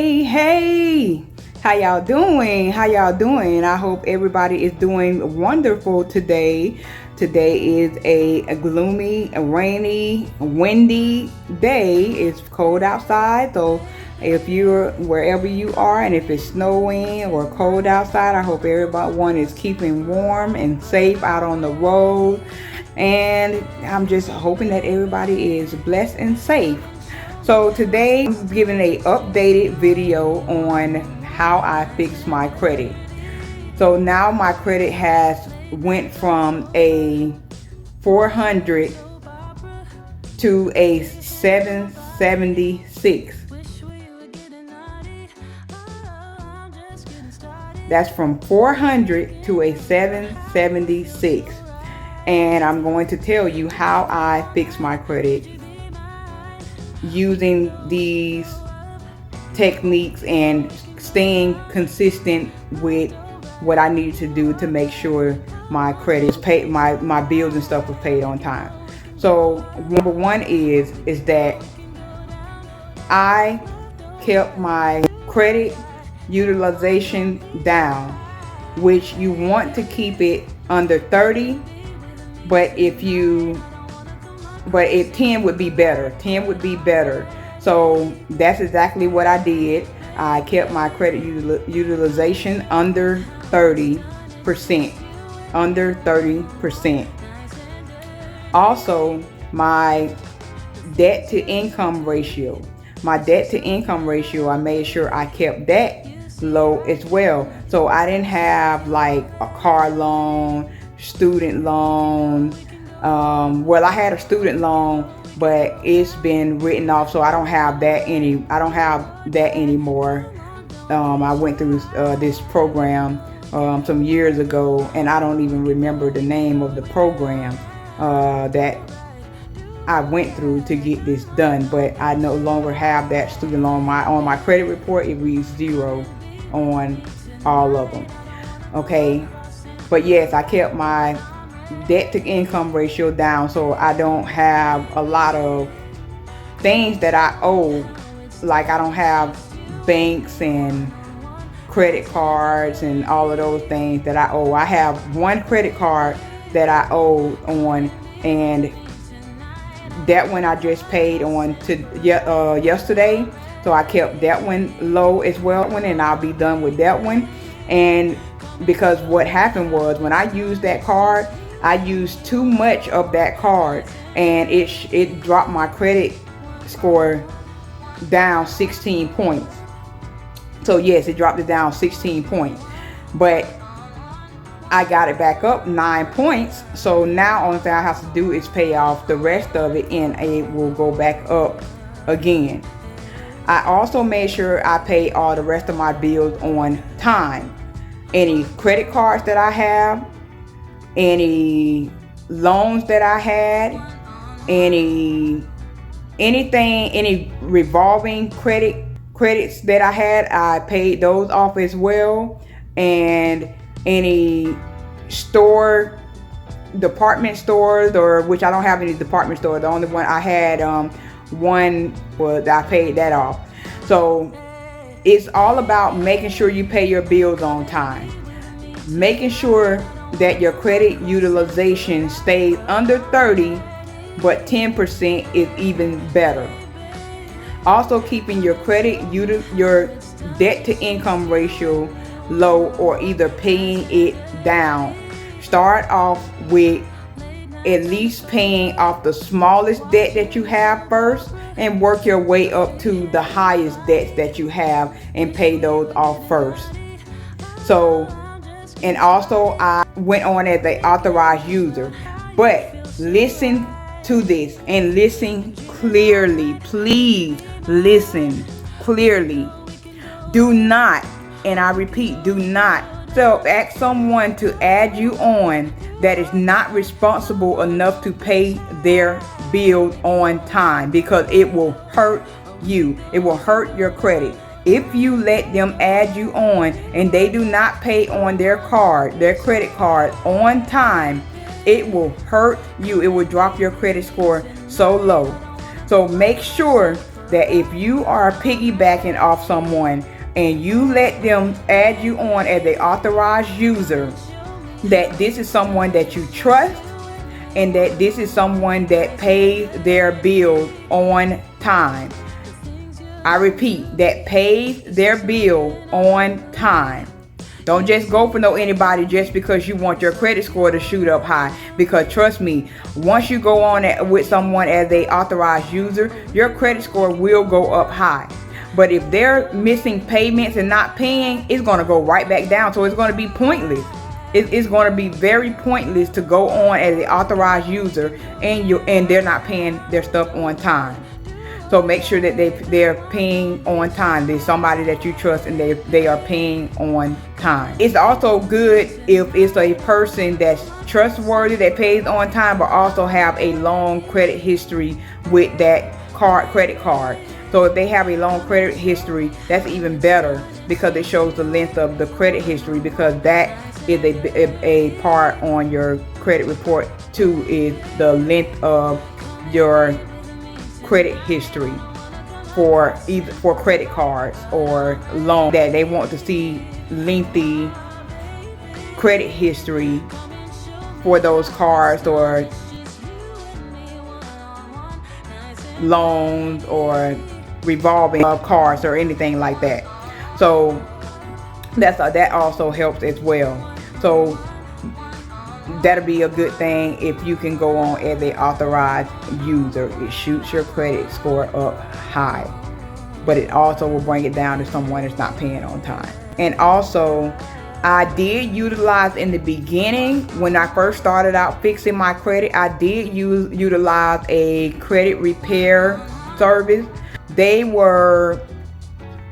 Hey, how y'all doing? I hope everybody is doing wonderful today. Today is a gloomy, rainy, windy day. It's cold outside, so if you're wherever you are and if it's snowing or cold outside, I hope everyone is keeping warm and safe out on the road. And I'm just hoping that everybody is blessed and safe. So today I'm giving a updated video on how I fix my credit. So now my credit has went from a 400 to a 776. That's from 400 to a 776. And I'm going to tell you how I fix my credit using these techniques and staying consistent with what I need to do to make sure my credit is paid, my bills and stuff was paid on time. So number one is that I kept my credit utilization down, which you want to keep it under 30, but if 10 would be better. 10 would be better. So that's exactly what I did. I kept my credit utilization under 30%. Under 30%. Also, my debt to income ratio. My debt to income ratio, I made sure I kept that low as well. So I didn't have like a car loan, student loan. Well, I had a student loan, but it's been written off, so I don't have that anymore. I went through this program some years ago, and I don't even remember the name of the program that I went through to get this done. But I no longer have that student loan. On my credit report, it reads 0 on all of them. Okay, but yes, I kept my debt to income ratio down, so I don't have a lot of things that I owe. Like I don't have banks and credit cards and all of those things that I owe. I have one credit card that I owe on, and that one I just paid on to yesterday, so I kept that one low as well, and I'll be done with that one. And because what happened was, when I used that card, I used too much of that card, and it dropped my credit score down 16 points. So yes, it dropped it down 16 points, but I got it back up 9 points. So now only thing I have to do is pay off the rest of it, and it will go back up again. I also made sure I paid all the rest of my bills on time. Any credit cards that I have, any loans that I had, any revolving credits that I had, I paid those off as well. And any department stores, or which I don't have any department stores. The only one I had, one was I paid that off. So it's all about making sure you pay your bills on time, making sure that your credit utilization stays under 30, but 10% is even better. Also keeping your your debt to income ratio low, or either paying it down. Start off with at least paying off the smallest debt that you have first, and work your way up to the highest debts that you have and pay those off first. So, and also I went on as an authorized user. But listen to this and listen clearly. Please listen clearly. Do not, and I repeat, do not ask someone to add you on that is not responsible enough to pay their bills on time, because it will hurt you. It will hurt your credit. If you let them add you on and they do not pay on their credit card on time, it will hurt you. It will drop your credit score so low. So make sure that if you are piggybacking off someone and you let them add you on as an authorized user, that this is someone that you trust and that this is someone that pays their bills on time. I repeat, that pays their bill on time. Don't just go for anybody just because you want your credit score to shoot up high. Because trust me, once you go on with someone as a authorized user, your credit score will go up high. But if they're missing payments and not paying, it's going to go right back down. So it's going to be pointless. It's going to be very pointless to go on as an authorized user and they're not paying their stuff on time. So make sure that they're paying on time. There's somebody that you trust and they are paying on time. It's also good if it's a person that's trustworthy, that pays on time, but also have a long credit history with that credit card. So if they have a long credit history, that's even better because it shows the length of the credit history, because that is a part on your credit report too, is the length of your credit history for credit cards or loans. That they want to see lengthy credit history for those cards or loans or revolving cards or anything like that. So that also helps as well. So that'll be a good thing if you can go on as an authorized user. It shoots your credit score up high, but it also will bring it down to someone that's not paying on time. And also, I did utilize in the beginning, when I first started out fixing my credit, I did utilize a credit repair service. They were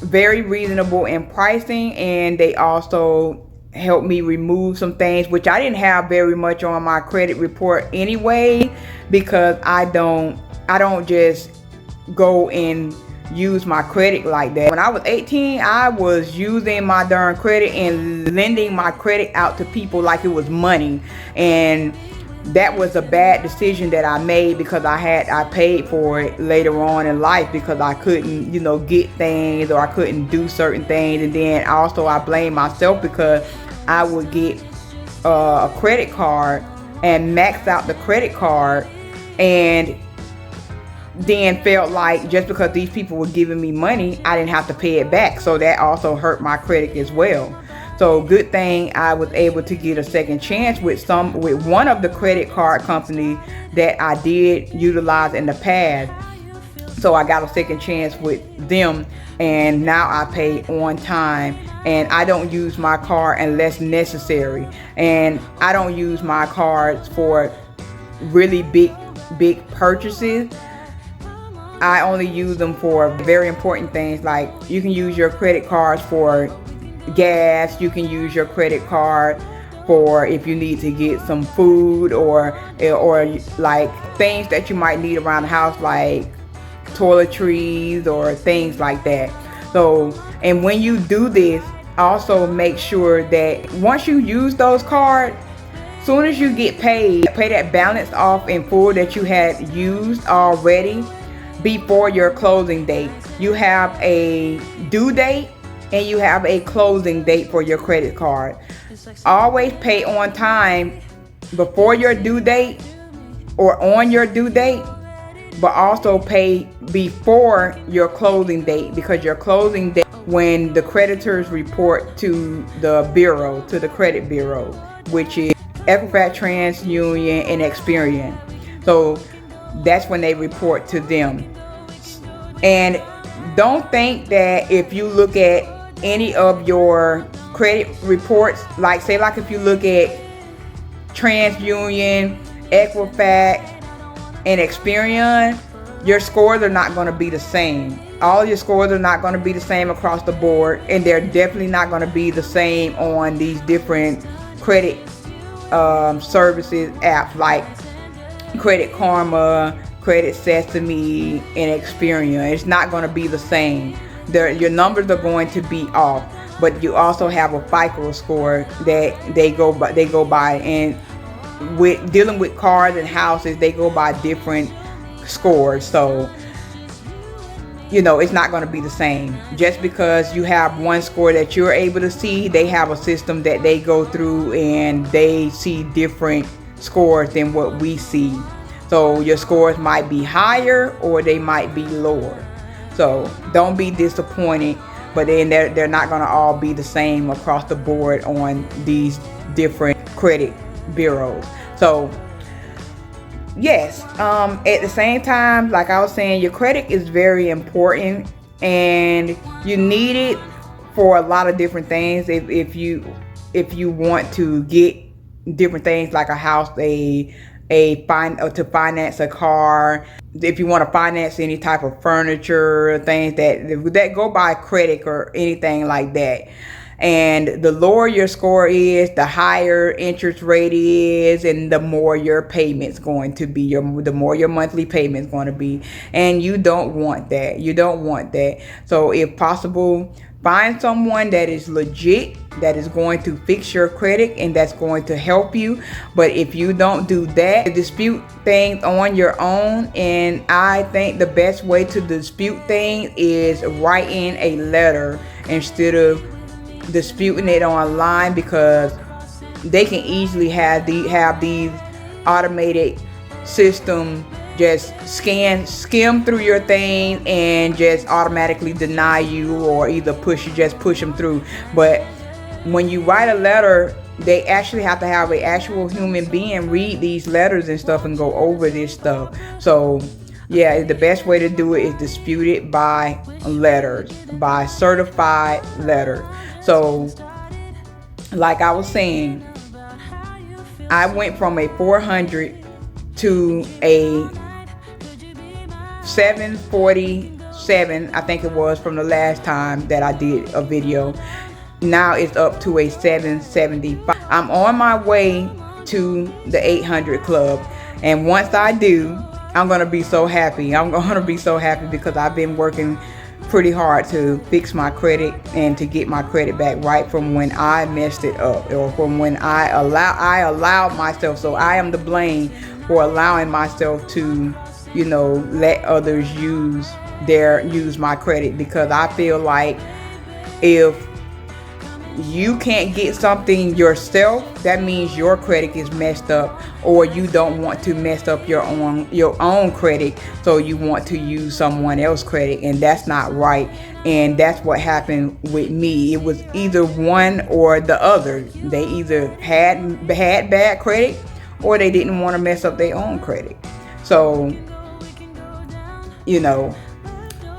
very reasonable in pricing, and they also helped me remove some things which I didn't have very much on my credit report anyway, because I don't just go and use my credit like that. When I was 18, I was using my darn credit and lending my credit out to people like it was money, and that was a bad decision that I made, because I paid for it later on in life because I couldn't, get things, or I couldn't do certain things. And then also I blame myself because I would get a credit card and max out the credit card, and then felt like just because these people were giving me money, I didn't have to pay it back. So that also hurt my credit as well. So good thing I was able to get a second chance with one of the credit card companies that I did utilize in the past. So I got a second chance with them, and now I pay on time, and I don't use my card unless necessary. And I don't use my cards for really big purchases. I only use them for very important things, like you can use your credit cards for gas. You can use your credit card for if you need to get some food or like things that you might need around the house, like toiletries or things like that. So, and when you do this, also make sure that once you use those cards, soon as you get paid, pay that balance off in full that you had used already before your closing date. You have a due date and you have a closing date for your credit card. Always pay on time before your due date or on your due date, but also pay before your closing date, because your closing date, when the creditors report to the bureau, to the credit bureau, which is Equifax, TransUnion, and Experian. So that's when they report to them. And don't think that if you look at any of your credit reports, like if you look at TransUnion, Equifax, and Experian, your scores are not going to be the same. All your scores are not going to be the same across the board, and they're definitely not going to be the same on these different credit services apps like Credit Karma, Credit Sesame, and Experian. It's not going to be the same. Your numbers are going to be off, but you also have a FICO score that they go by, and with dealing with cars and houses, they go by different scores. So it's not going to be the same. Just because you have one score that you're able to see, they have a system that they go through and they see different scores than what we see. So your scores might be higher or they might be lower. So don't be disappointed, but then they're not going to all be the same across the board on these different credit bureaus. So yes, at the same time, like I was saying, your credit is very important and you need it for a lot of different things. If you want to get different things like a house, to finance a car, if you want to finance any type of furniture, things that go by credit or anything like that. And the lower your score is, the higher interest rate is, and the more your payment's going to be, the more your monthly payment's going to be. And you don't want that. You don't want that. So if possible, find someone that is legit, that is going to fix your credit and that's going to help you. But if you don't do that, dispute things on your own. And I think the best way to dispute things is writing a letter instead of disputing it online, because they can easily have these automated systems just skim through your thing and just automatically deny you, or either push them through. But when you write a letter, they actually have to have an actual human being read these letters and stuff and go over this stuff. So yeah, the best way to do it is dispute it by letters, by certified letters. So like I was saying, I went from a 400 to a 747, I think it was, from the last time that I did a video. Now it's up to a 775. I'm on my way to the 800 club, and once I do, I'm gonna be so happy. I'm gonna be so happy because I've been working pretty hard to fix my credit and to get my credit back right from when I messed it up, or from when I allowed myself. So I am to blame for allowing myself to, let others use my credit, because I feel like if you can't get something yourself, that means your credit is messed up, or you don't want to mess up your own credit, so you want to use someone else's credit, and that's not right. And that's what happened with me. It was either one or the other. They either had bad credit, or they didn't want to mess up their own credit. So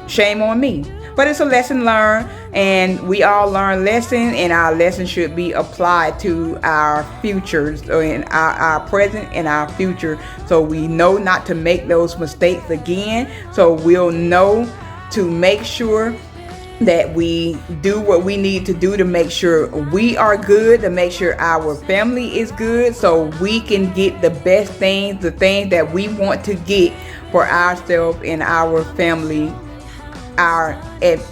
shame on me. But it's a lesson learned, and we all learn lessons, and our lessons should be applied to our futures, or in our present and our future, so we know not to make those mistakes again. So we'll know to make sure that we do what we need to do to make sure we are good, to make sure our family is good, so we can get the best things, the things that we want to get for ourselves and our family, our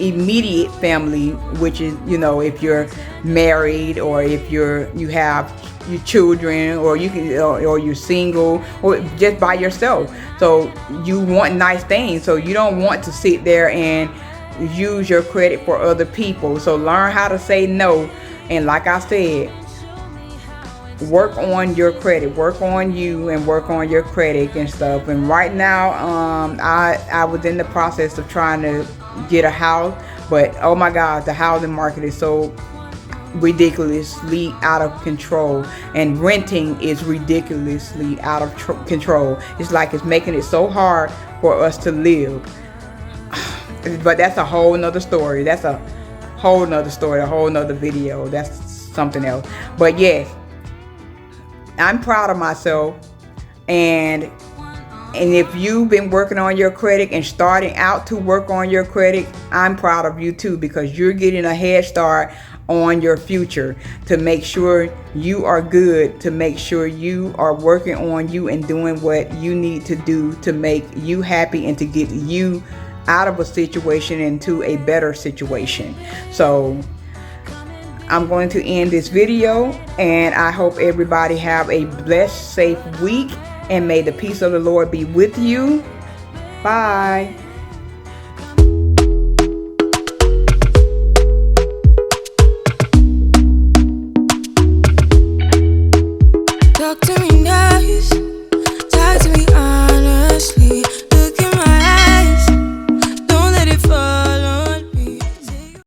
immediate family, which is, if you're married, or if you have your children, or or you're single, or just by yourself. So you want nice things, so you don't want to sit there and use your credit for other people. So learn how to say no, and like I said, work on your credit, work on you, and work on your credit and stuff. And right now, I was in the process of trying to get a house, but oh my God, the housing market is so ridiculously out of control, and renting is ridiculously out of control. It's like it's making it so hard for us to live. But that's a whole nother story. That's a whole nother story, a whole nother video. That's something else. But yes, I'm proud of myself, and if you've been working on your credit and starting out to work on your credit, I'm proud of you too, because you're getting a head start on your future, to make sure you are good, to make sure you are working on you and doing what you need to do to make you happy and to get you out of a situation into a better situation. So I'm going to end this video, and I hope everybody have a blessed, safe week, and may the peace of the Lord be with you. Bye.